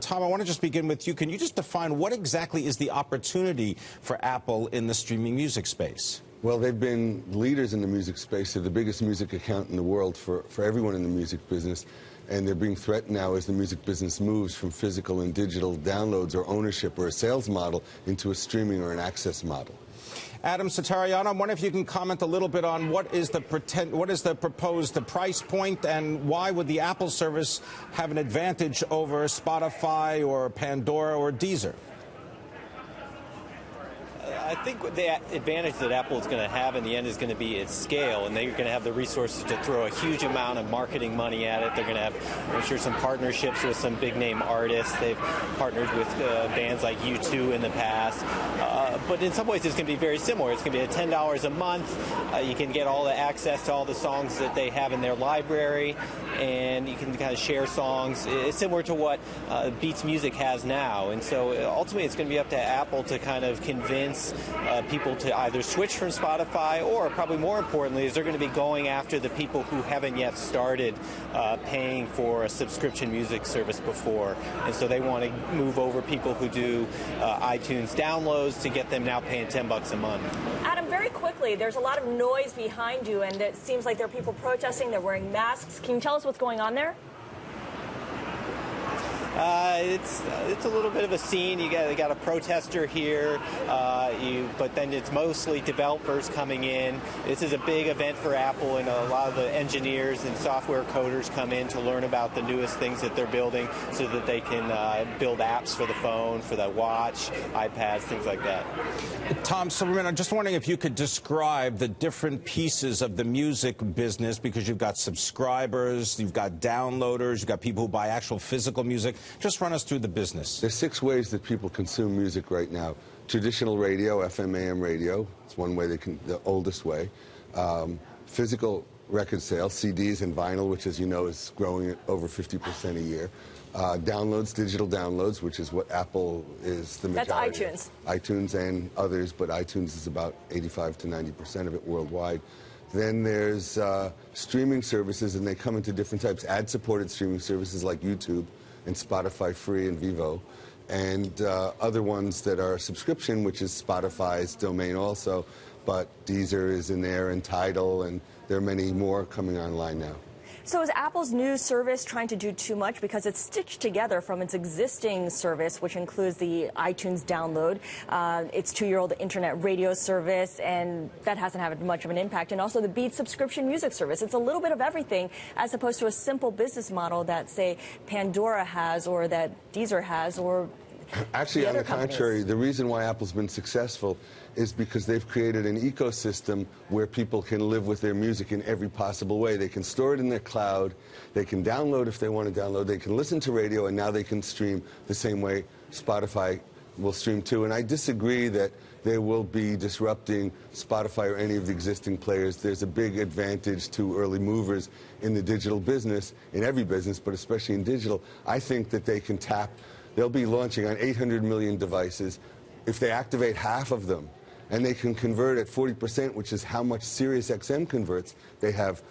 Tom, I want to just begin with you. Can you just define what exactly is the opportunity for Apple in the streaming music space? Well, they've been leaders in the music space. They're the biggest music account in the world for everyone in the music business. And they're being threatened now as the music business moves from physical and digital downloads or ownership or a sales model into a streaming or an access model. Adam Satariano, I wonder if you can comment a little bit on what is the proposed price point, and why would the Apple service have an advantage over Spotify or Pandora or Deezer? I think the advantage that Apple is going to have in the end is going to be its scale, and they're going to have the resources to throw a huge amount of marketing money at it. They're going to have, I'm sure, some partnerships with some big-name artists. They've partnered with bands like U2 in the past. But in some ways, it's going to be very similar. It's going to be at $10 a month. You can get all the access to all the songs that they have in their library, and you can kind of share songs. It's similar to what Beats Music has now. And so ultimately, it's going to be up to Apple to kind of convince people to either switch from Spotify, or probably more importantly is they're going to be going after the people who haven't yet started paying for a subscription music service before. And so they want to move over people who do iTunes downloads to get them now paying $10 a month. Adam, very quickly, there's a lot of noise behind you, and it seems like there are people protesting. They're wearing masks. Can you tell us what's going on there? It's a little bit of a scene. They got a protester here, but then it's mostly developers coming in. This is a big event for Apple, and a lot of the engineers and software coders come in to learn about the newest things that they're building, so that they can build apps for the phone, for the watch, iPads, things like that. Tom Silverman, I'm just wondering if you could describe the different pieces of the music business, because you've got subscribers, you've got downloaders, you've got people who buy actual physical music. Just run us through the business. There's 6 ways that people consume music right now. Traditional radio, FM, AM radio. It's one way, the oldest way. Physical record sales, CDs and vinyl, which, as you know, is growing at over 50% a year. Downloads, digital downloads, which is what Apple is the majority. That's iTunes. iTunes and others, but iTunes is about 85 to 90% of it worldwide. Then there's streaming services, and they come into different types. Ad-supported streaming services like YouTube and Spotify Free and Vivo, and other ones that are subscription, which is Spotify's domain also, but Deezer is in there, and Tidal, and there are many more coming online now. So is Apple's new service trying to do too much, because it's stitched together from its existing service, which includes the iTunes download, its 2-year-old internet radio service, and that hasn't had much of an impact, and also the Beats subscription music service. It's a little bit of everything, as opposed to a simple business model that, say, Pandora has, or that Deezer has, or actually, on the contrary, the reason why Apple's been successful is because they've created an ecosystem where people can live with their music in every possible way. They can store it in their cloud, they can download if they want to download, they can listen to radio, and now they can stream the same way Spotify will stream too. And I disagree that they will be disrupting Spotify or any of the existing players. There's a big advantage to early movers in the digital business, in every business, but especially in digital. I think that they can tap. They'll be launching on 800 million devices. If they activate half of them, and they can convert at 40%, which is how much SiriusXM converts, they have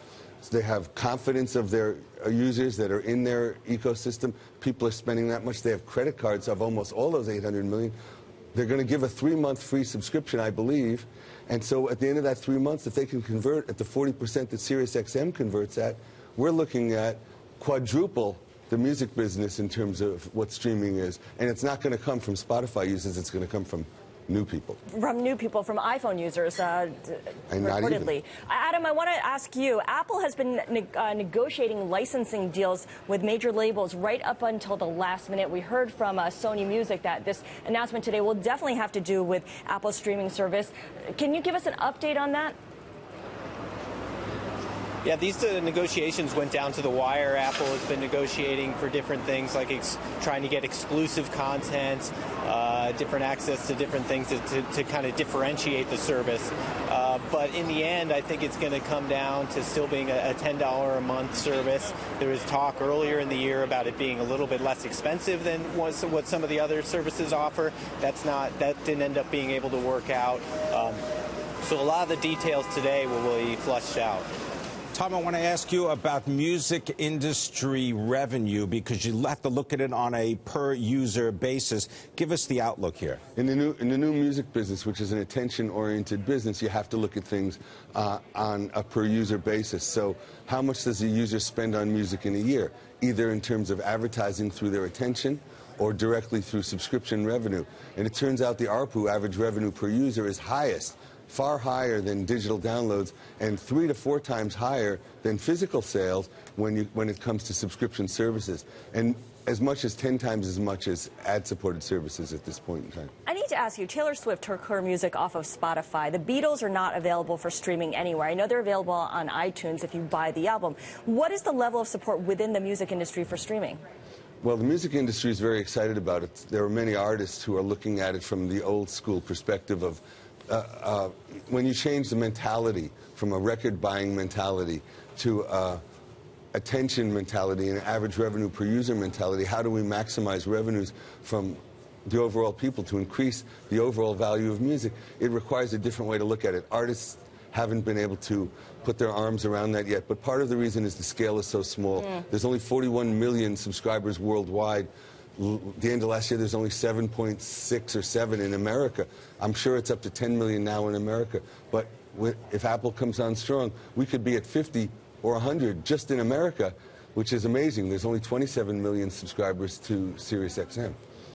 confidence of their users that are in their ecosystem. People are spending that much. They have credit cards of almost all those 800 million. They're going to give a 3-month free subscription, I believe. And so at the end of that 3 months, if they can convert at the 40% that SiriusXM converts at, we're looking at quadruple the music business in terms of what streaming is. And it's not going to come from Spotify users, it's going to come from new people. From new people, from iPhone users, reportedly. Adam, I want to ask you, Apple has been negotiating licensing deals with major labels right up until the last minute. We heard from Sony Music that this announcement today will definitely have to do with Apple's streaming service. Can you give us an update on that? Yeah, these negotiations went down to the wire. Apple has been negotiating for different things, like trying to get exclusive content, different access to different things to kind of differentiate the service. But in the end, I think it's going to come down to still being a $10 a month service. There was talk earlier in the year about it being a little bit less expensive than what some of the other services offer. That didn't end up being able to work out. So a lot of the details today will be flushed out. Tom, I want to ask you about music industry revenue, because you have to look at it on a per-user basis. Give us the outlook here. In the new music business, which is an attention-oriented business, you have to look at things on a per-user basis. So how much does a user spend on music in a year, either in terms of advertising through their attention or directly through subscription revenue? And it turns out the ARPU, average revenue per user, is highest, far higher than digital downloads, and 3 to 4 times higher than physical sales when it comes to subscription services, and as much as 10 times as much as ad-supported services at this point in time. I need to ask you, Taylor Swift took her music off of Spotify. The Beatles are not available for streaming anywhere. I know they're available on iTunes if you buy the album. What is the level of support within the music industry for streaming? Well, the music industry is very excited about it. There are many artists who are looking at it from the old school perspective of when you change the mentality from a record-buying mentality to attention mentality and average revenue per user mentality, how do we maximize revenues from the overall people to increase the overall value of music? It requires a different way to look at it. Artists haven't been able to put their arms around that yet, but part of the reason is the scale is so small. There's only 41 million subscribers worldwide. The end of last year, there's only 7.6 or 7 in America. I'm sure it's up to 10 million now in America. But if Apple comes on strong, we could be at 50 or 100 just in America, which is amazing. There's only 27 million subscribers to SiriusXM.